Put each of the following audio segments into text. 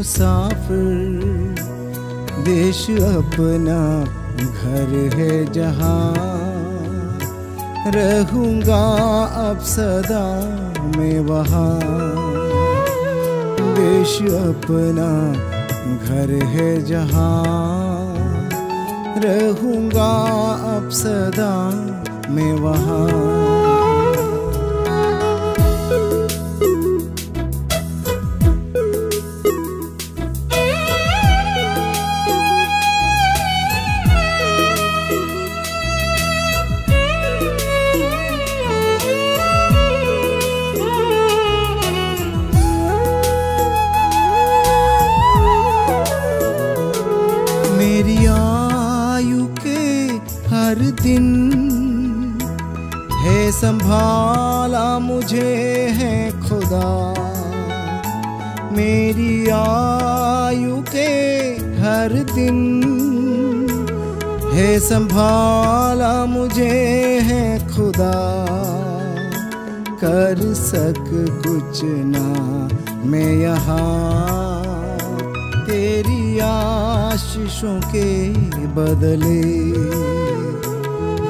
मुसाफिर, देश अपना घर है जहाँ, रहूँगा अब सदा मैं वहाँ। देश अपना घर है जहाँ, रहूँगा अब सदा मैं वहाँ। मेरी आयु के हर दिन है संभाला मुझे है खुदा। मेरी आयु के हर दिन है संभाला मुझे है खुदा। कर सक कुछ ना मैं यहाँ, तेरी आशीषों के बदले।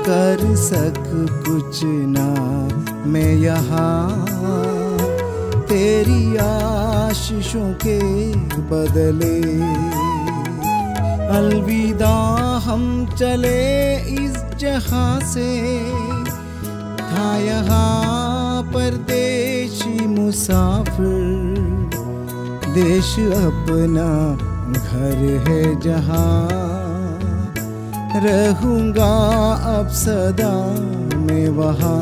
कर सक कुछ ना मैं यहाँ, तेरी आशीषों के बदले। अलविदा हम चले इस जहाँ से, था यहाँ परदेशी मुसाफिर, देश अपना घर है जहाँ, रहूँगा अब सदा मैं वहाँ।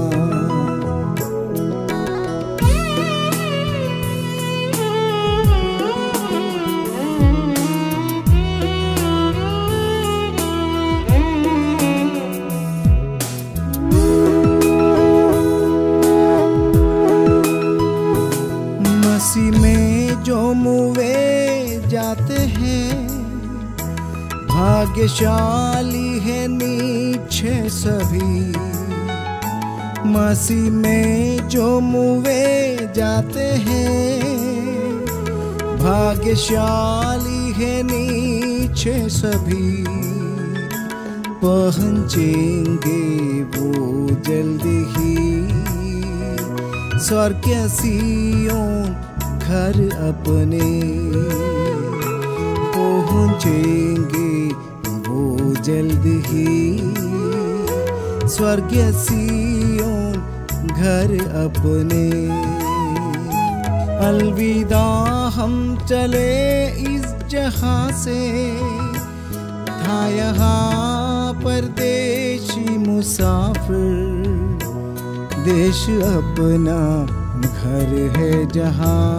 मसीह में जो मुए जाते हैं, भाग्यशाली है नीचे सभी। मसीह में जो मुए जाते हैं, भाग्यशाली है नीचे सभी। पहुँचेंगे वो जल्दी ही स्वर्ग सियोन घर अपने। पहुँचेंगे वो जल्द ही स्वर्ग सियोन घर अपने। अलविदा हम चले इस जहाँ से, था यहाँ परदेशी मुसाफिर, देश अपना घर है जहाँ,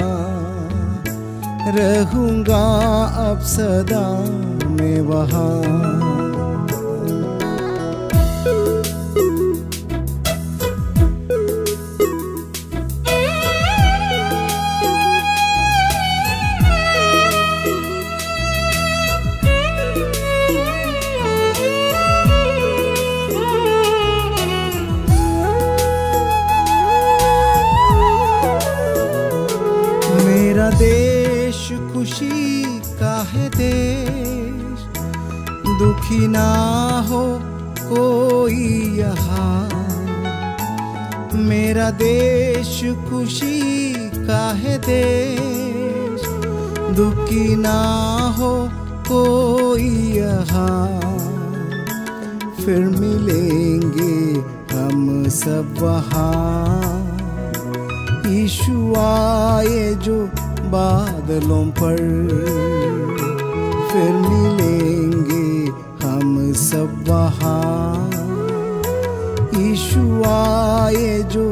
रहूँगा अब सदा मैं वहाँ। मेरा देश खुशी का है देश, दुखी ना हो कोई यहाँ। मेरा देश खुशी का है देश, दुखी ना हो कोई यहाँ। फिर मिलेंगे हम सब वहाँ, यीशु आए जो बादलों पर। फिर मिलेंगे हम सब वहाँ, यीशु आए जो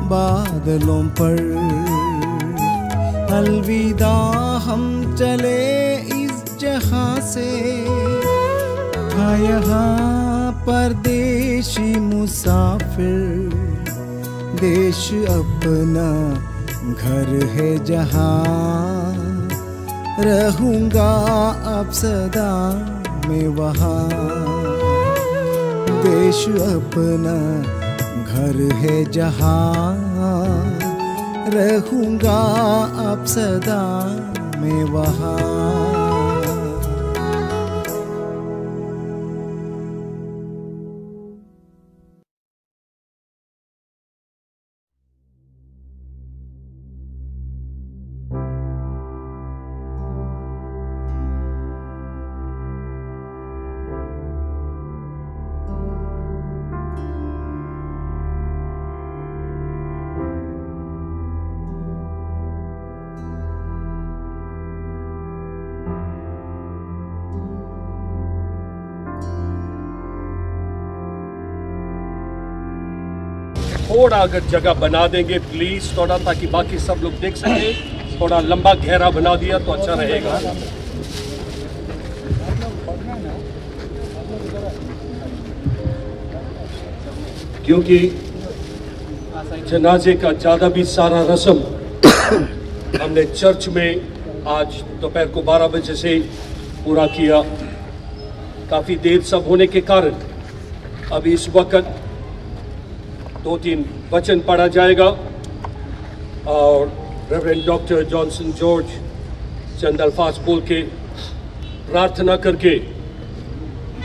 बादलों पर। अलविदा हम चले इस जहाँ से, था यहाँ परदेशी मुसाफिर, देश अपना घर है जहाँ, रहूँगा अब सदा मैं वहाँ। देश अपना घर है जहाँ, रहूँगा अब सदा मैं वहाँ। थोड़ा अगर जगह बना देंगे प्लीज, थोड़ा, ताकि बाकी सब लोग देख सके। थोड़ा लंबा गहरा बना दिया तो अच्छा रहेगा। क्योंकि जनाजे का ज़्यादा भी सारा रस्म हमने चर्च में आज दोपहर को 12 बजे से पूरा किया। काफ़ी देर सब होने के कारण अभी इस वक्त 2-3 वचन पढ़ा जाएगा और रेवरेंड डॉक्टर जॉनसन जॉर्ज चंद अल्फाज बोल के प्रार्थना करके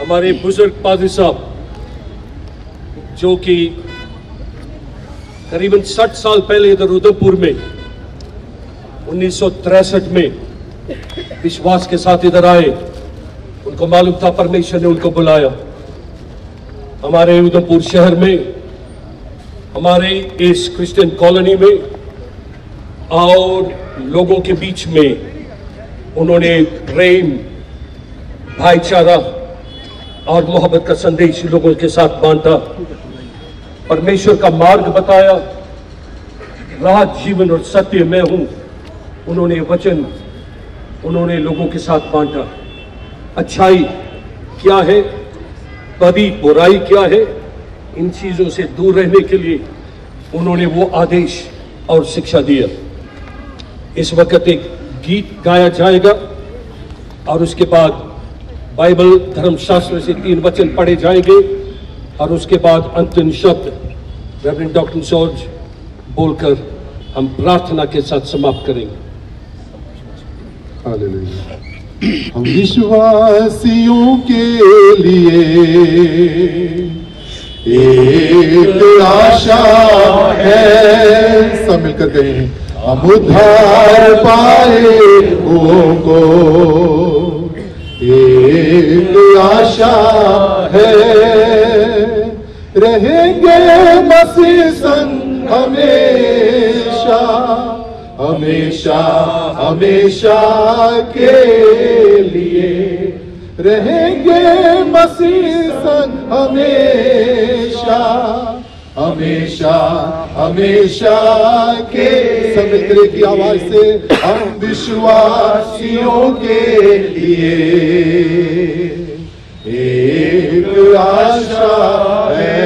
हमारे बुजुर्ग पादरी साहब जो कि करीबन 60 साल पहले इधर उदयपुर में 1963 में विश्वास के साथ इधर आए, उनको मालूम था परमेश्वर ने उनको बुलाया। हमारे उदयपुर शहर में, हमारे इस क्रिश्चियन कॉलोनी में और लोगों के बीच में उन्होंने प्रेम, भाईचारा और मोहब्बत का संदेश लोगों के साथ बांटा, परमेश्वर का मार्ग बताया। राह, जीवन और सत्य मैं हूं, उन्होंने वचन उन्होंने लोगों के साथ बांटा। अच्छाई क्या है, बदी बुराई क्या है, इन चीजों से दूर रहने के लिए उन्होंने वो आदेश और शिक्षा दिया। इस वक्त एक गीत गाया जाएगा और उसके बाद बाइबल धर्मशास्त्र से 3 वचन पढ़े जाएंगे और उसके बाद अंतिम शब्द रेवरेंड डॉक्टर जॉर्ज बोलकर हम प्रार्थना के साथ समाप्त करेंगे। हालेलुया। हम विश्वासियों के लिए एक आशा है, सब मिलकर कहें, हम उद्धार पाए को एक आशा है, रहेंगे मसीह संग हमेशा, हमेशा हमेशा के लिए रहेंगे मसीह संग हमेशा, हमेशा हमेशा के। सब मित्र की आवाज से, हम विश्वासियों के लिए एक आशा है,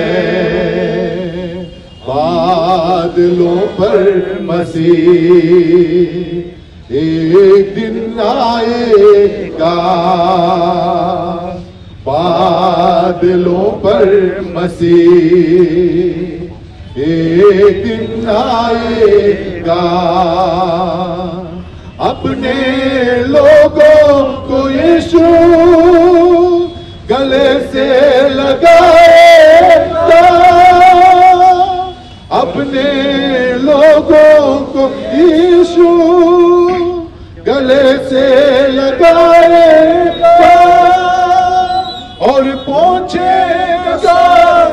बादलों पर मसीह एक दिन आएगा, बादलों पर मसीह एक दिन आएगा, अपने लोगों को यीशु गले से लगाएगा, अपने लोगों को यीशु गले से लगाएगा और पहुंचेगा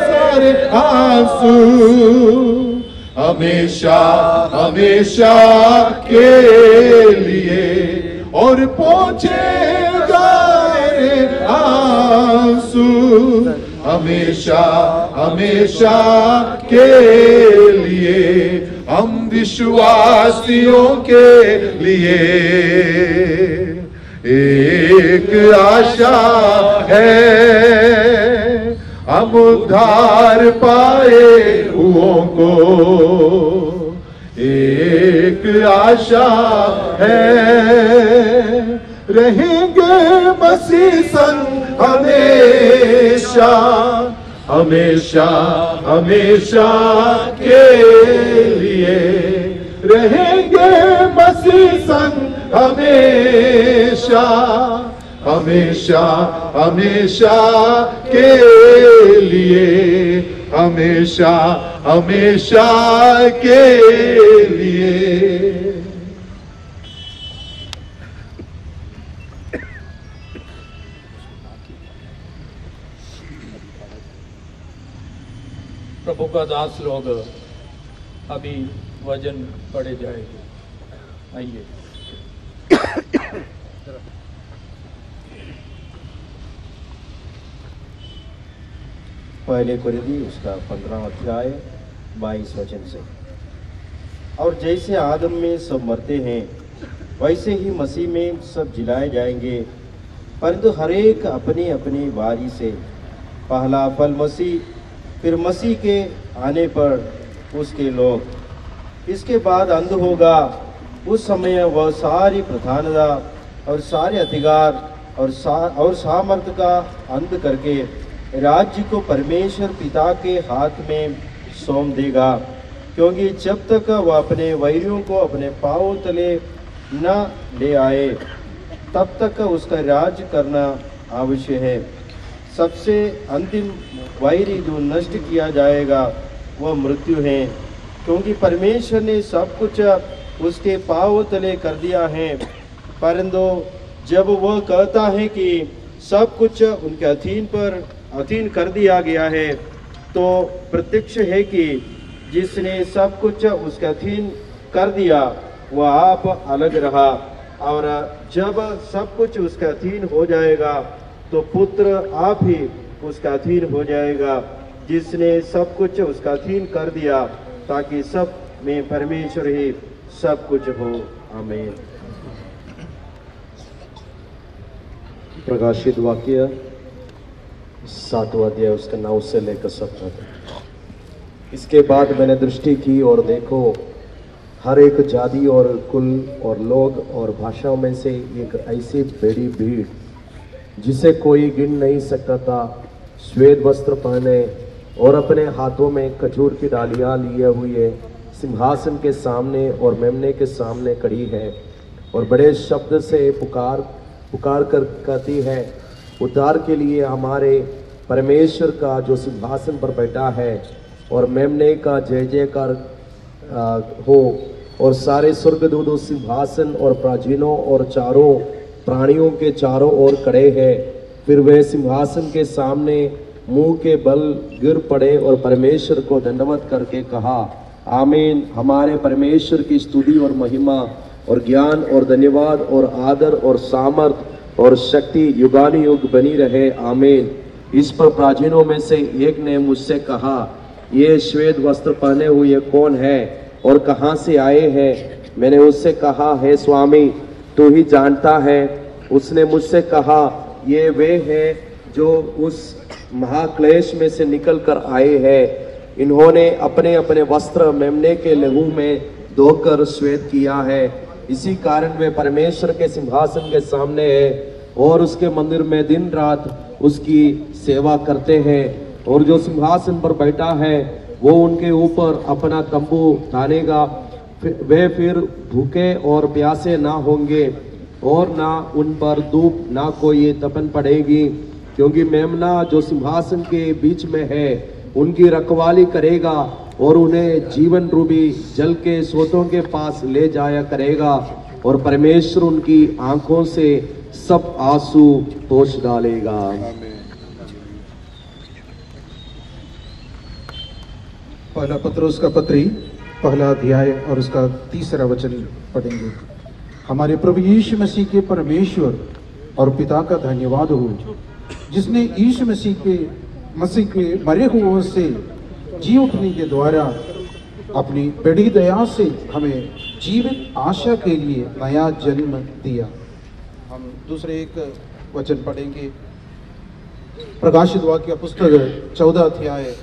सारे आंसू, हमेशा हमेशा के लिए, और पहुंचेगा आंसू हमेशा हमेशा के लिए, हम विश्वासियों के लिए एक आशा है, हम उद्धार पाए हुओं को एक आशा है, रहेंगे मसीह संग हमेशा, हमेशा हमेशा के लिए, रहेंगे मसीह संग हमेशा हमेशा हमेशा के लिए, हमेशा हमेशा के लिए। प्रभु का दास लोग अभी वजन पड़े जाएंगे। आइए। पहले कुरिन्ती उसका 15 अध्याय 22 वचन से। और जैसे आदम में सब मरते हैं, वैसे ही मसीह में सब जिलाए जाएंगे, परंतु हर एक अपनी अपनी बारी से। पहला फल मसीह, फिर मसीह के आने पर उसके लोग। इसके बाद अंत होगा। उस समय वह सारी प्रधानता और सारे अधिकार और सामर्थ का अंत करके राज्य को परमेश्वर पिता के हाथ में सौंप देगा, क्योंकि जब तक वह अपने वैरियों को अपने पांवों तले न ले आए, तब तक उसका राज्य करना आवश्यक है। सबसे अंतिम वैरी जो नष्ट किया जाएगा वह मृत्यु है, क्योंकि परमेश्वर ने सब कुछ उसके पांव तले कर दिया है। परंतु जब वह कहता है कि सब कुछ उनके अधीन कर दिया गया है, तो प्रत्यक्ष है कि जिसने सब कुछ उसके अधीन कर दिया वह आप अलग रहा, और जब सब कुछ उसके अधीन हो जाएगा तो पुत्र आप ही उसका अधीन हो जाएगा, जिसने सब कुछ उसका अधीन कर दिया, ताकि सब में परमेश्वर ही सब कुछ हो। आमीन। प्रकाशित वाक्य 7वां अध्याय उसका 9 से लेकर 17 तक। इसके बाद मैंने दृष्टि की और देखो, हर एक जाति और कुल और लोग और भाषाओं में से एक ऐसी बड़ी भीड़ जिसे कोई गिन नहीं सकता था, श्वेत वस्त्र पहने और अपने हाथों में खजूर की डालियां लिए हुए सिंहासन के सामने और मेमने के सामने खड़ी है, और बड़े शब्द से पुकार कर कहती है, उद्धार के लिए हमारे परमेश्वर का जो सिंहासन पर बैठा है और मेमने का जय जयकार हो। और सारे स्वर्गदूत उस सिंहासन और प्राचीनों और चारों प्राणियों के चारों ओर खड़े हैं। फिर वे सिंहासन के सामने मुंह के बल गिर पड़े और परमेश्वर को दंडवत करके कहा, आमीन। हमारे परमेश्वर की स्तुति और महिमा और ज्ञान और धन्यवाद और आदर और सामर्थ और शक्ति युगानुयुग बनी रहे, आमीन। इस पर प्राचीनों में से एक ने मुझसे कहा, ये श्वेत वस्त्र पहने हुए कौन है और कहाँ से आए हैं? मैंने उससे कहा, हे स्वामी, तू ही जानता है। उसने मुझसे कहा, ये वे हैं जो उस महाक्लेश में से निकल कर आए हैं। इन्होंने अपने अपने वस्त्र मेमने के लहू में धोकर श्वेत किया है। इसी कारण वे परमेश्वर के सिंहासन के सामने है और उसके मंदिर में दिन रात उसकी सेवा करते हैं। और जो सिंहासन पर बैठा है वो उनके ऊपर अपना तंबू तानेगा। वे फिर भूखे और प्यासे ना होंगे और ना उन पर धूप ना कोई तपन पड़ेगी, क्योंकि मेमना जो सिंहासन के बीच में है उनकी रखवाली करेगा और उन्हें जीवन रूपी जल के स्रोतों के पास ले जाया करेगा, और परमेश्वर उनकी आंखों से सब आंसू पोंछ डालेगा। पहला पत्रोस का पत्री पहला अध्याय और उसका 3रा वचन पढ़ेंगे। हमारे प्रभु यीशु मसीह के परमेश्वर और पिता का धन्यवाद हो, जिसने यीशु मसीह के मरे हुओं से जी उठने के द्वारा अपनी बड़ी दया से हमें जीवित आशा के लिए नया जन्म दिया। हम दूसरे एक वचन पढ़ेंगे। प्रकाशित वाक्य पुस्तक 14 अध्याय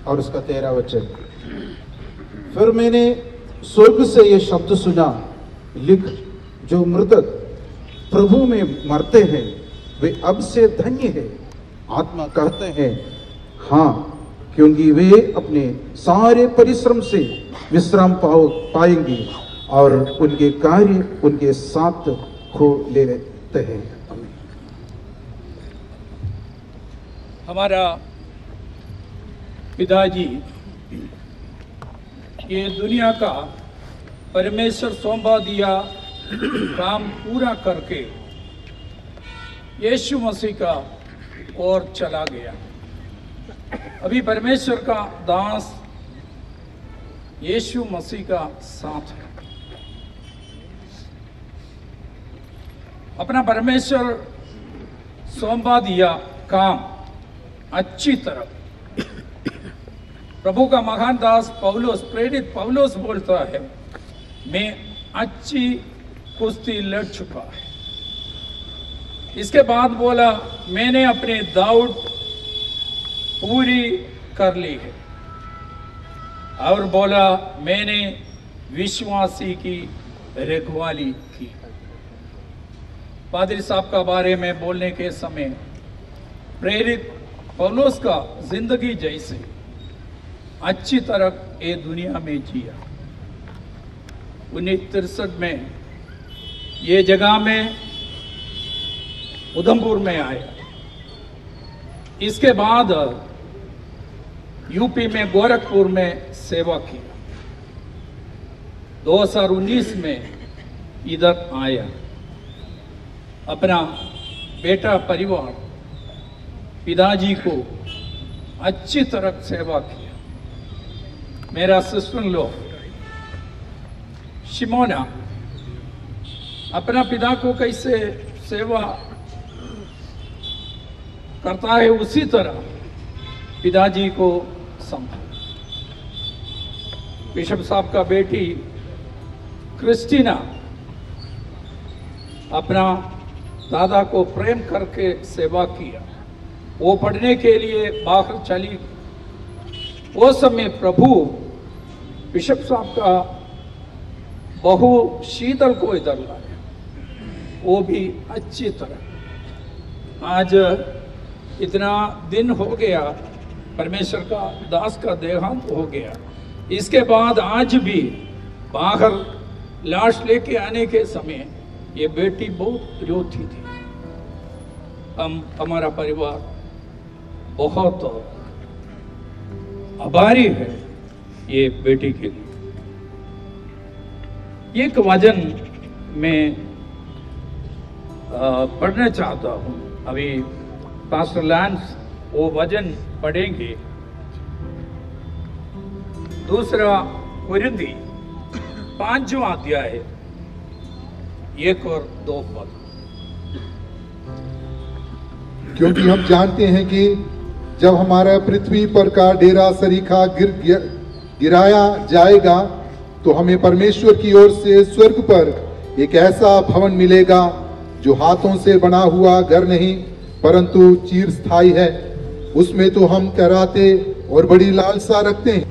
और उसका 13 वचन। फिर मैंने स्वर्ग से ये शब्द सुना, लिख, जो मृतक प्रभु में मरते हैं वे अब से धन्य है। आत्मा कहते हैं, हाँ, क्योंकि वे अपने सारे परिश्रम से विश्राम पाएंगे और उनके कार्य उनके साथ खो लेते हैं। हमारा पिताजी ये दुनिया का परमेश्वर सौंपा दिया काम पूरा करके यीशु मसीह का ओर चला गया। अभी परमेश्वर का दास यीशु मसीह का साथ है। अपना परमेश्वर सौंपा दिया काम अच्छी तरह प्रभु का महान दास पौलुस, प्रेरित पौलुस बोलता है, मैं अच्छी कुश्ती लड़ चुका है। इसके बाद बोला, मैंने अपनी दौड़ पूरी कर ली है। और बोला, मैंने विश्वासी की रखवाली की। पादरी साहब का बारे में बोलने के समय प्रेरित पौलुस का जिंदगी जैसे अच्छी तरह ये दुनिया में जिया। 1963 में ये जगह में उधमपुर में आया। इसके बाद यूपी में गोरखपुर में सेवा की। 2019 में इधर आया। अपना बेटा परिवार पिताजी को अच्छी तरह सेवा किया। मेरा सिस्टर लोग शिमोना अपना पिता को कैसे सेवा करता है उसी तरह पिताजी को संभाला। बिशप साहब का बेटी क्रिस्टीना अपना दादा को प्रेम करके सेवा किया। वो पढ़ने के लिए बाहर चली। वो समय प्रभु बिशप साहब का बहु शीतल को इधर लाया, वो भी अच्छी तरह। आज इतना दिन हो गया, परमेश्वर का दास का देहांत हो गया। इसके बाद आज भी बाहर लाश लेके आने के समय ये बेटी बहुत रोती थी। हमारा परिवार बहुत आभारी है ये बेटी के लिए। एक वचन मैं पढ़ना चाहता हूँ। अभी पास्टर लैंस वो वचन पढ़ेंगे। दूसरा कुरिन्थी 5वां अध्याय 1 और 2 पद। क्योंकि हम जानते हैं कि जब हमारा पृथ्वी पर का डेरा सरीखा गिराया जाएगा तो हमें परमेश्वर की ओर से स्वर्ग पर एक ऐसा भवन मिलेगा जो हाथों से बना हुआ घर नहीं परंतु चिरस्थायी है। उसमें तो हम कराते और बड़ी लालसा रखते हैं।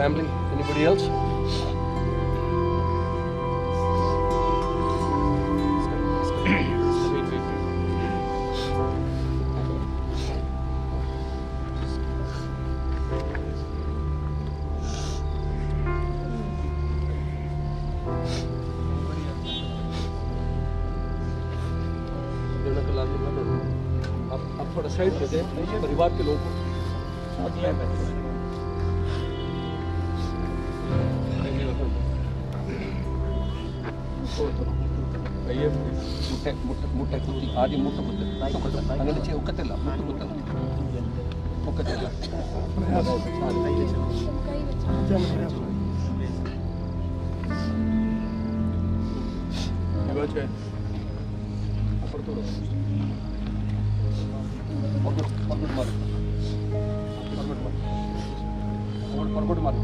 family? Anybody else? आप थोड़ा साइड में दें, परिवार के लोगों को ಮುಟ್ಟೆ ಕುತ್ತಿ ಆದಿ ಮುಟ್ಟ ಮುಟ್ಟೆ അങ്ങനെ ചെയ്യ ഒക്കത്തില്ല മുട്ട മുട്ടല്ല ഒക്കത്തില്ല അപ്പുറത്തോട് പുറകോട്ട് മാറി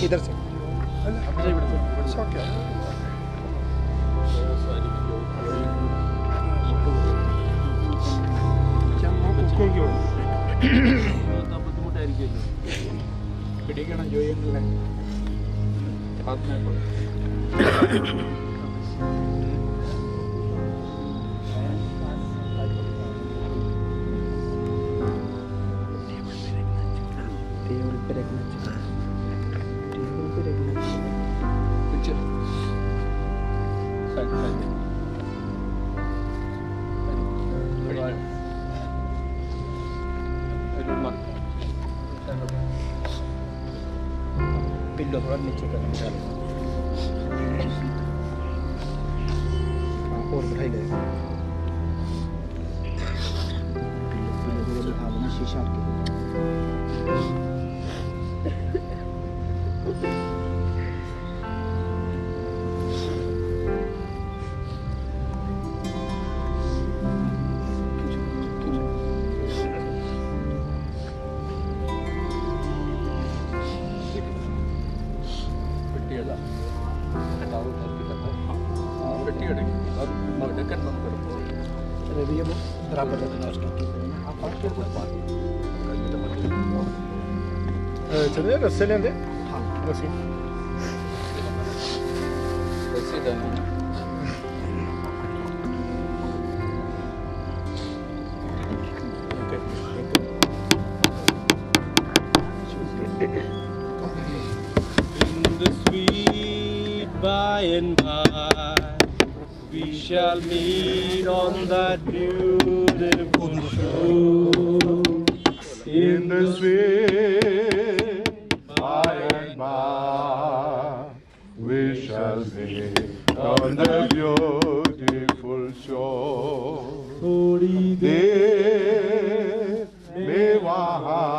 इधर से പിടിക്കണം ജോയില്ലേ पिल्लो थोड़ा नीचे कर निकालो और बढ़ाई ले शीशा चलिएगा से लेंगे हाँ बस In the sweet by and by we shall meet on that beautiful shore. In the sweet by and by we shall meet on the beautiful shore. थोड़ी देर में वहाँ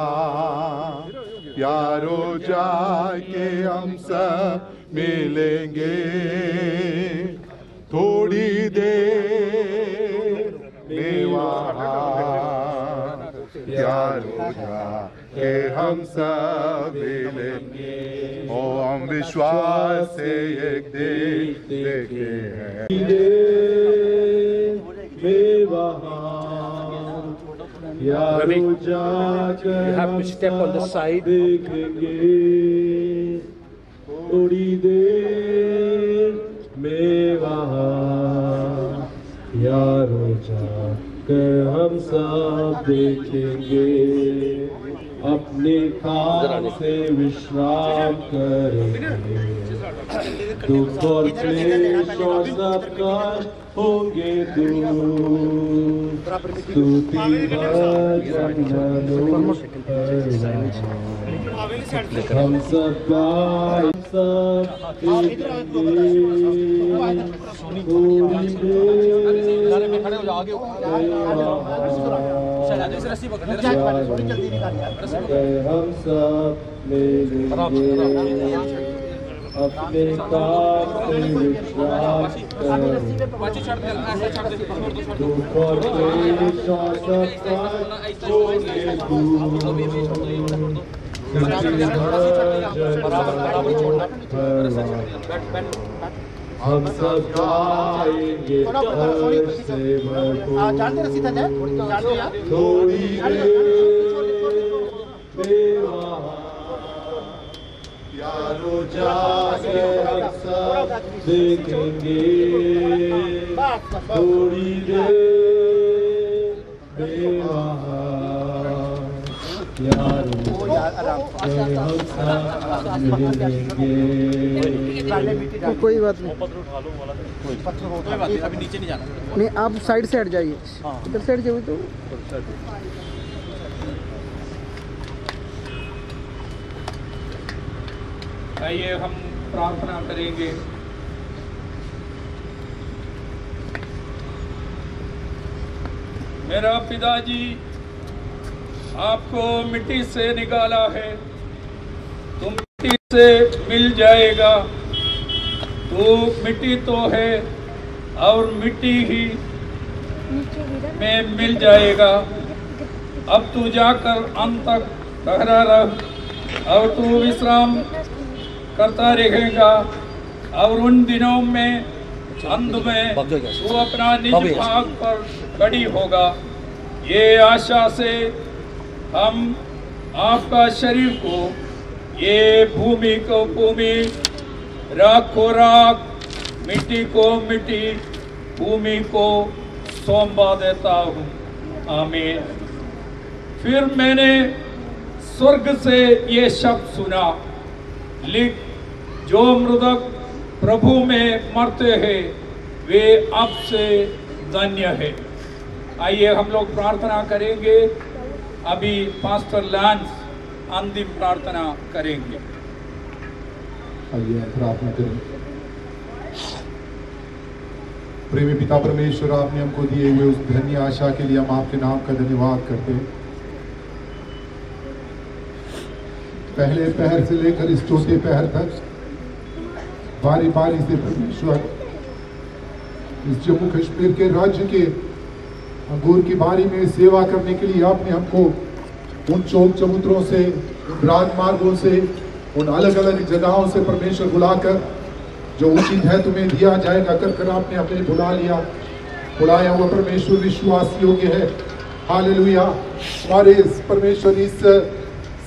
प्यारो जाके हम सब मिलेंगे. थोड़ी देर में वहाँ प्यारो जाके हम सब मिलेंगे. ओ हम विश्वास से एक दिन देखे हैं. Ravi, you have to step on the side. थोड़ी देर में वहाँ यारो जाकर हम सब देखेंगे. अपने काम से विश्राम करेंगे. दुख और क्लेश और सब कष्ट होंगे दूर. स्तुति भजन हम सब गाए सब हम सब अपने काम पे विश्वास कर, दुख और क्लेश और सबका छोड़े हम सब गाएंगे से थोड़ी यारो जाके सब देखेंगे थोड़ी देर यारो हम सब मिलेंगे। कोई बात नहीं, अभी नीचे नहीं जाना। नहीं आप साइड से हट जाइए, इधर साइड जाइए तो। आइए हम प्रार्थना करेंगे। मेरा पिताजी, आपको मिट्टी से निकाला है, तुम मिट्टी से मिल जाएगा। तू मिट्टी तो है और मिट्टी ही में मिल जाएगा। अब तू जाकर अंत तक ठहरा रह और तू विश्राम करता रहेगा और उन दिनों में अंत में तू अपना निज भाग पर खड़ी होगा। ये आशा से हम आपका शरीर को, ये भूमि को भूमि, राख को राख, मिट्टी को मिट्टी, भूमि को सौंपा देता हूँ। आमीन। फिर मैंने स्वर्ग से ये शब्द सुना, लिख, जो मृतक प्रभु में मरते हैं वे अब से धन्य है। आइए हम लोग प्रार्थना करेंगे। अभी पास्टर लैंस अंतिम प्रार्थना करेंगे। आइए प्रार्थना करें। प्रेमी पिता परमेश्वर, आपने हमको दिए हुए उस धन्य आशा के लिए हम आपके नाम का धन्यवाद करते हैं। पहले पहर से लेकर इस चौथे पहर तक बारी बारी से परमेश्वर इस जम्मू कश्मीर के राज्य के अंगूर की बारी में सेवा करने के लिए आपने हमको उन चौक चबूतरों से, उन राजमार्गों से, उन अलग अलग जगहों से परमेश्वर बुलाकर जो उचित है तुम्हें दिया जाएगा कर आपने हमें बुलाया हुआ परमेश्वर विश्वास योग्य है। हालेलुया। हमारे परमेश्वर इस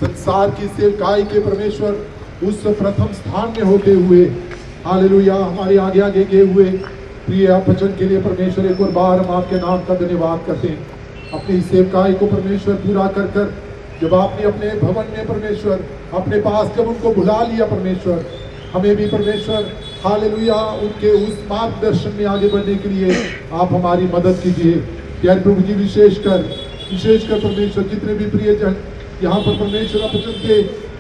संसार की सेवकाई के परमेश्वर उस प्रथम स्थान में होते हुए, हालेलुया, हमारे आगे आगे गए हुए प्रिय वचन के लिए परमेश्वर एक और बार हम आपके नाम का धन्यवाद करते हैं। अपनी सेवकाई को परमेश्वर पूरा कर जब आपने अपने भवन में परमेश्वर अपने पास जब उनको बुला लिया परमेश्वर, हमें भी परमेश्वर हालेलुया उनके उस मार्गदर्शन में आगे बढ़ने के लिए आप हमारी मदद कीजिए। प्यारे प्रभु जी, विशेषकर परमेश्वर जितने भी प्रियजन यहाँ पर परमेश्वर वचन के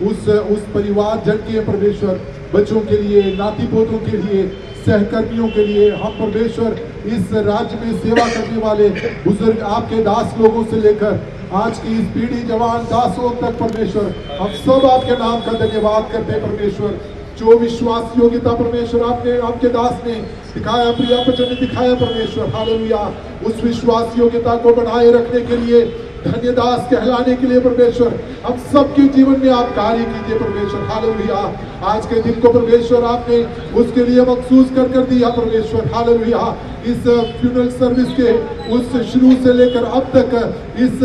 उस परिवार जन के परमेश्वर बच्चों के लिए, नाती पोतों के लिए, सहकर्मियों के लिए, हम परमेश्वर इस राज्य में सेवा करने वाले बुजुर्ग आपके दास लोगों से लेकर आज की इस पीढ़ी जवान दासों तक परमेश्वर हम सब आपके नाम का धन्यवाद करते हैं। परमेश्वर जो विश्वास योग्यता परमेश्वर आपने आपके दास ने दिखाया, प्रिया वचन ने दिखाया परमेश्वर, हालेलुया, उस विश्वास योग्यता को बनाए रखने के लिए, धन्य दास कहलाने के लिए परमेश्वर हम सबके जीवन में आप कार्य कीजिए परमेश्वर। हालेलुया। आज के दिन को परमेश्वर आपने उसके लिए मखसूस कर दिया परमेश्वर। हालेलुया। इस फ्यूनरल सर्विस के उस शुरू से लेकर अब तक इस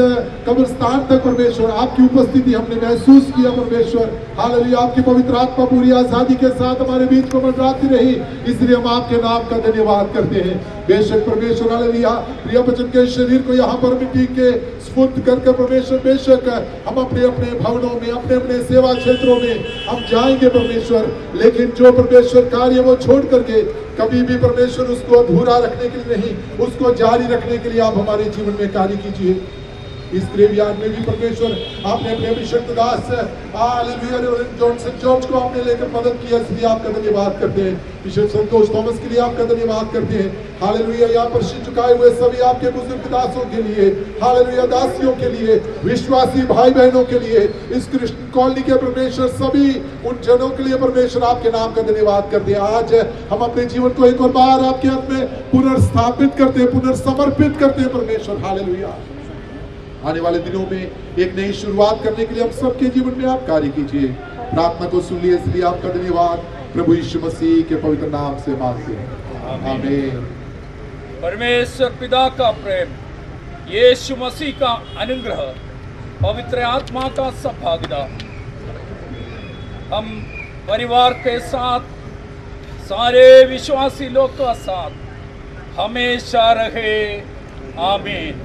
कब्रिस्तान तक परमेश्वर आपकी उपस्थिति हमने महसूस किया परमेश्वर। हालेलुया। आपकी पवित्र आत्मा पूरी आजादी के साथ हमारे बीच में मंडराती रही, इसलिए हम आपके नाम का धन्यवाद करते हैं। बेशक परमेश्वर हालेलुया प्रिय वचन के शरीर को यहाँ पर मिट्टी के स्फूर्त कर परमेश्वर बेशक हम अपने अपने भवनों में, अपने अपने सेवा क्षेत्रों में हम जाएंगे परमेश्वर, लेकिन जो परमेश्वर कार्य वो छोड़ करके कभी भी परमेश्वर उसको अधूरा रखने के लिए नहीं, उसको जारी रखने के लिए आप हमारे जीवन में कार्य कीजिए। इस ग्रेवयार्ड में भी परमेश्वर आपने अपने अभिषिक्त दास जॉनसन जॉर्ज को आपने लेकर मदद किया, इसलिए आपका धन्यवाद करते हैं। बिशप संतोष थॉमस के लिए आपका धन्यवाद करते हैं। हालेलुया, यहाँ पर सिर झुकाए हुए सभी आपके बुजुर्ग दासों के लिए, हालेलुया, दासियों के लिए, विश्वासी भाई बहनों के लिए, इस क्रिश्चियन कॉलोनी के परमेश्वर सभी उन जनों के लिए परमेश्वर आपके नाम का धन्यवाद करते हैं। आज हम अपने जीवन को एक और बार आपके हाथ में पुनर्स्थापित करते हैं, पुनर्समर्पित करते हैं परमेश्वर। हालेलुया, आने वाले दिनों में एक नई शुरुआत करने के लिए हम सबके जीवन में आप कार्य कीजिए। प्रार्थना को सुन लिए, इसलिए आपका धन्यवाद प्रभु यीशु मसीह के पवित्र नाम से मांगते हैं, आमीन। परमेश्वर पिता का प्रेम, यीशु मसीह का अनुग्रह, पवित्र आत्मा का सौभाग्य हम परिवार के साथ, सारे विश्वासी लोग का साथ हमेशा रहे, आमीन।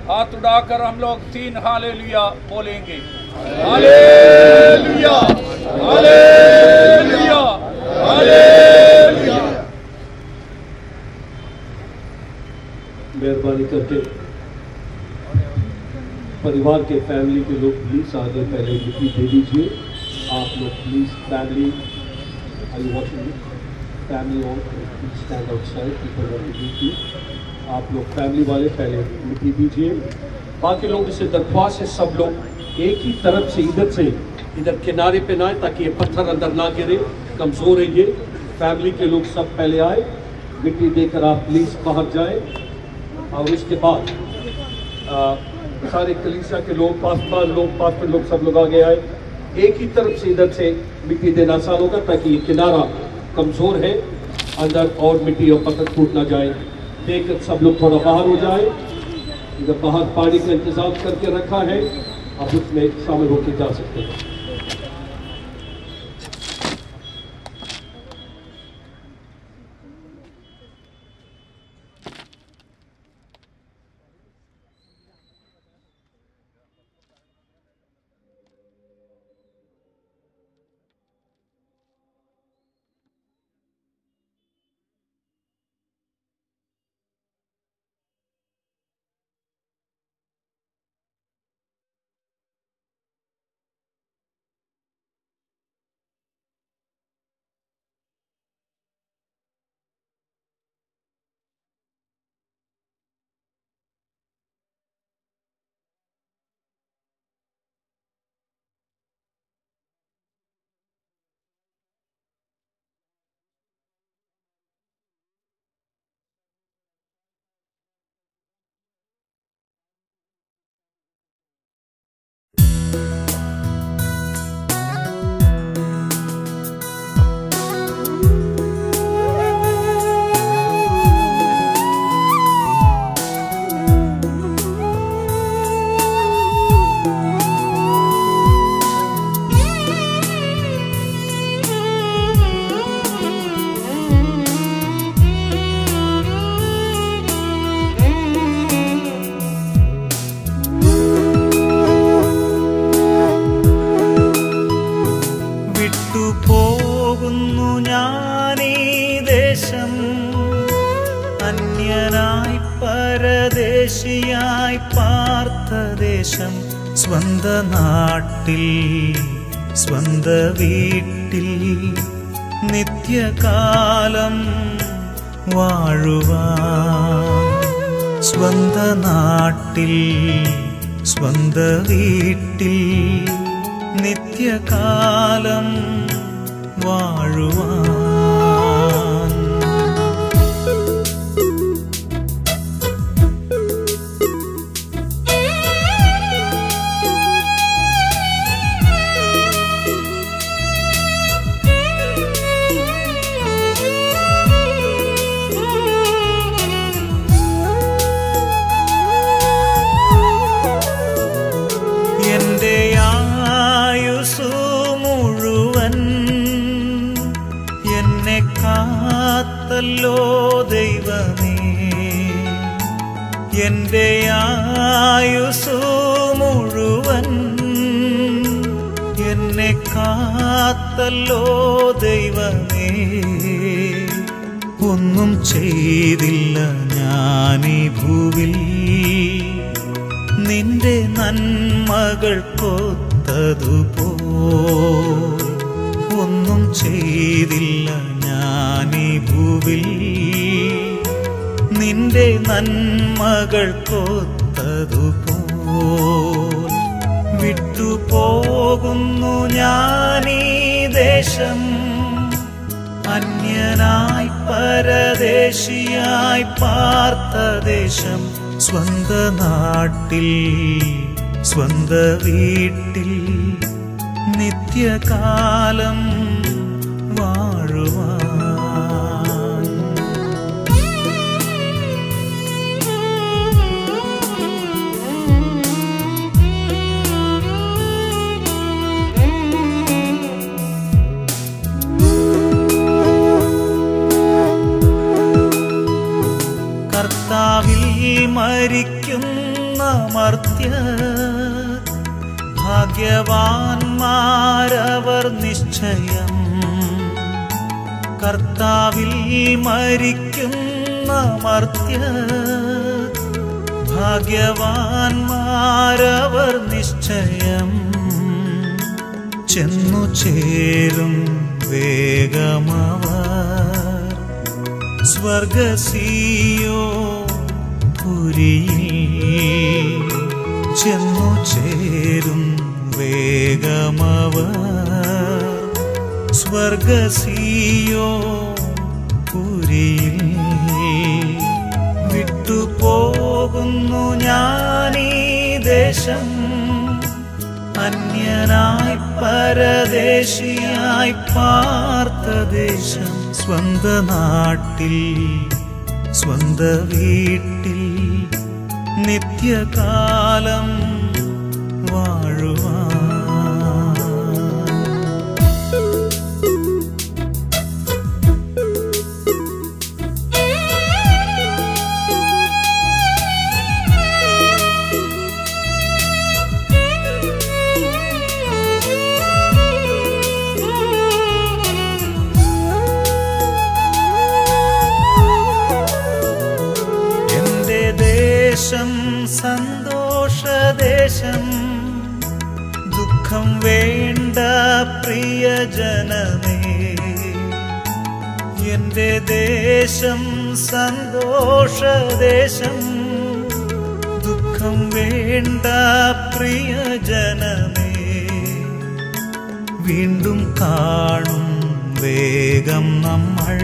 हाथ उठाकर हम लोग 3 हालेलुया बोलेंगे। Hallelujah, hallelujah, hallelujah. मेहरबानी करके परिवार के फैमिली के लोग प्लीज आगे पहले लिखी दे दीजिए। आप लोग please family, are you watching, family on stand outside, people want to meet you. आप लोग फैमिली वाले पहले लिखी दीजिए। बाकी लोगों से दरख्वास्त है, सब लोग एक ही तरफ से इधर से इधर किनारे पे ना आए, ताकि ये पत्थर अंदर ना गिरे, कमजोर है ये। फैमिली के लोग सब पहले आए, मिट्टी देकर आप प्लीज बाहर जाए। और उसके बाद सारे कलीसिया के लोग, पास्टर लोग सब लोग आगे आए। एक ही तरफ से इधर से मिट्टी देना आसान होगा, ताकि ये किनारा कमजोर है, अंदर और मिट्टी और पत्थर टूट ना जाए। देखकर सब लोग थोड़ा बाहर हो जाए। इधर बाहर पानी का इंतजाम करके रखा है, आप उसमें शामिल होकर जा सकते हैं। പരദേശിയായി പാർത്ത ദേശം, സ്വന്ത നാട്ടിൽ സ്വന്ത വീട്ടിൽ നിത്യകാലം വാഴുവാൻ. സ്വന്ത നാട്ടിൽ സ്വന്ത വീട്ടിൽ നിത്യകാലം വാഴുവാൻ. എന്റെ ആയുസ്സു മുഴുവൻ എന്നെ കാത്തല്ലോ ദൈവമേ. എന്റെ ആയുസ്സു മുഴുവൻ എന്നെ കാത്തല്ലോ ദൈവമേ. ഒന്നും ചെയ്തില്ല ഞാനീ ഭൂവിൽ നിന്റെ നന്മകൾക്കൊത്തതുപോൽ ഒന്നും ചെയ്തില്ല ഞാനീ ഭൂവിൽ. നിന്റെ നന്മകൾക്കൊത്തതുപോൽ വിട്ടുപോകുന്നു ഞാനീ ദേശം. അന്യനായി പരദേശിയായി പാർത്ത ദേശം, സ്വന്ത നാട്ടിൽ സ്വന്ത വീട്ടിൽ നിത്യകാലം വാഴുവാൻ. കർത്താവിൽ മരിക്കുന്ന മർത്യർ ഭാഗ്യവാന്മാരവർ നിശ്ചയം. കർത്താവിൽ മരിക്കുന്ന മർത്യർ ഭാഗ്യവാന്മാരവർ നിശ്ചയം. ചെന്നു ചേരും വേഗമവർ സ്വർഗസിയോപുരിയിൽ. ചെന്നു ചേരും വേഗമവർ സ്വർഗസിയോപുരിയിൽ. വിട്ടുപോകുന്നു ഞാനീ ദേശം, അന്യനായി പരദേശിയായി പാർത്ത ദേശം. സ്വന്ത നാട്ടിൽ സ്വന്ത വീട്ടിൽ നിത്യകാലം വാഴുവാൻ. സന്തോഷദേശം, ദുഃഖം വേണ്ട പ്രിയജനമേ. എന്റെ ദേശം സന്തോഷദേശം, ദുഃഖം വേണ്ട പ്രിയജനമേ. വീണ്ടും കാണും വേഗം നമ്മൾ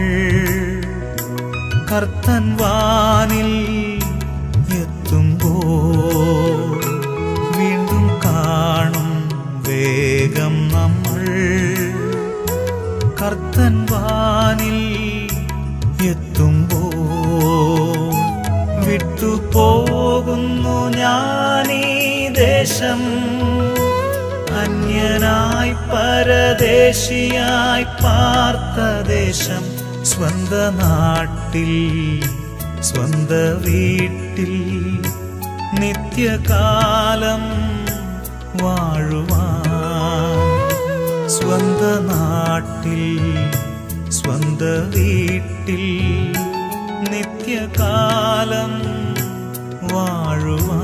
കർത്തൻ വാനിൽ എത്തുമ്പോൾ. വീണ്ടും കാണും വേഗം നമ്മൾ കർത്തൻ വാനിൽ എത്തുമ്പോൾ. വിട്ടുപോകുന്നു ഞാനീ ദേശം, അന്യനായി പരദേശിയായി പാർത്ത ദേശം. സ്വന്ത നാട്ടിൽ സ്വന്ത വീട്ടിൽ നിത്യകാലം വാഴുവാൻ. സ്വന്ത നാട്ടിൽ സ്വന്ത വീട്ടിൽ നിത്യകാലം വാഴുവാൻ.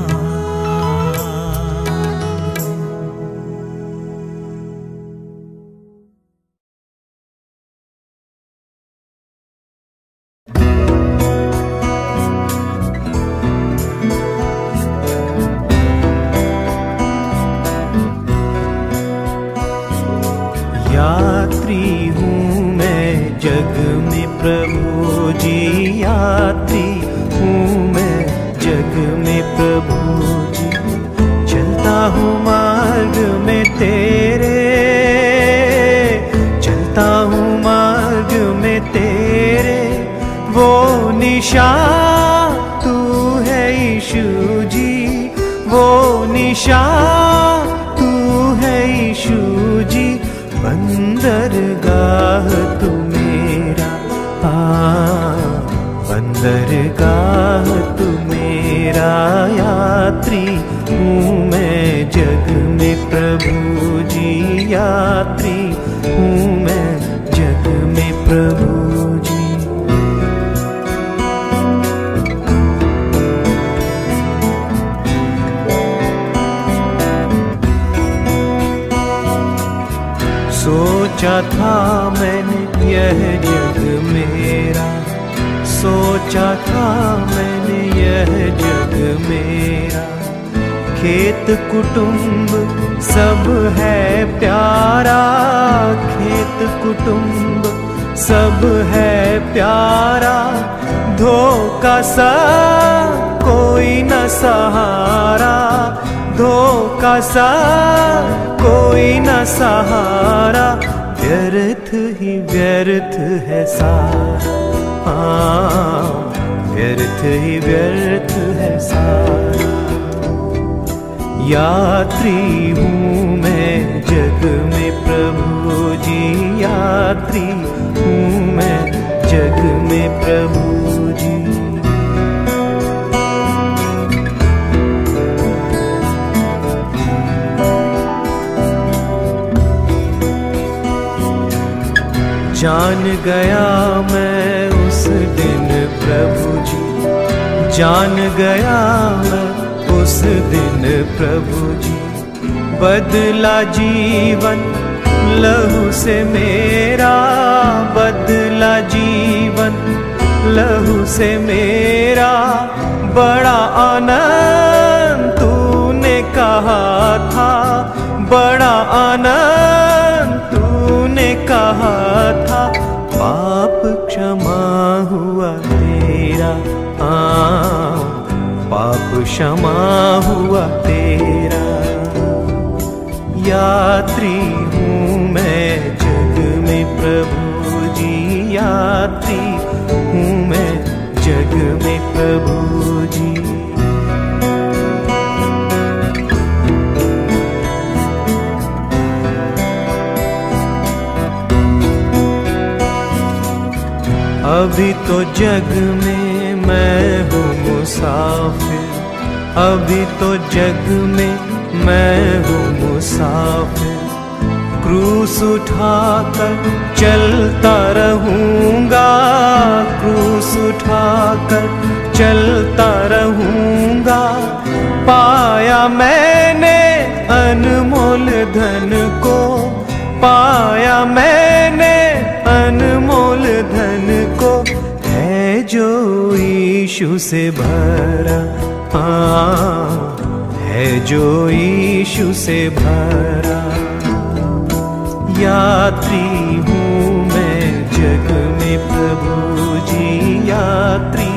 यात्री हूँ मैं जग में प्रभु जी, यात्री हूँ मैं जग में प्रभु जी. चलता हूँ मार्ग में तेरे, चलता हूँ मार्ग में तेरे. वो निशान तू है यीशु जी, वो निशान तू है यीशु जी. बंदरगाह तू मेरा, बंदरगाह तू मेरा. यात्री हूँ मैं जग में प्रभु जी, यात्री हूँ मैं जग में प्रभु जी. सोचा था मैंने यह जग मेरा, सोचा था मैंने यह जग मेरा। खेत कुटुंब सब है प्यारा, खेत कुटुंब सब है प्यारा। धोखा सा कोई न सहारा, धोखा सा कोई न सहारा। व्यर्थ ही व्यर्थ है सारा, व्यर्थ ही व्यर्थ है सारा। यात्री हूँ मैं जग में प्रभु जी, यात्री हूँ मैं जग में प्रभु जी। जान गया मैं उस दिन प्रभु जी, जान गया मैं उस दिन प्रभु जी। बदला जीवन लहू से मेरा, बदला जीवन लहू से मेरा। बड़ा आनंद तूने कहा था, बड़ा आनंद तूने कहा था। पाप क्षमा हुआ तेरा, पाप क्षमा हुआ तेरा। यात्री हूँ मैं जग में प्रभु जी, यात्री हूँ मैं जग में प्रभु जी। अभी तो जग में मैं हूँ मुसाफिर, अभी तो जग में मैं हूँ मुसाफिर। क्रूस उठाकर चलता रहूँगा, क्रूस उठाकर चलता रहूँगा। पाया मैंने अनमोल धन को, पाया मैंने अनमोल धन को। है जो यीशु से भरा, है जो यीशु से भरा। यात्री हूँ मैं जग में प्रभु जी, यात्री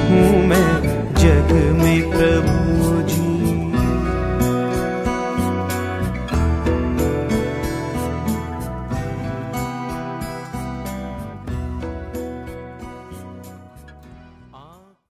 हूँ मैं जग में प्रभु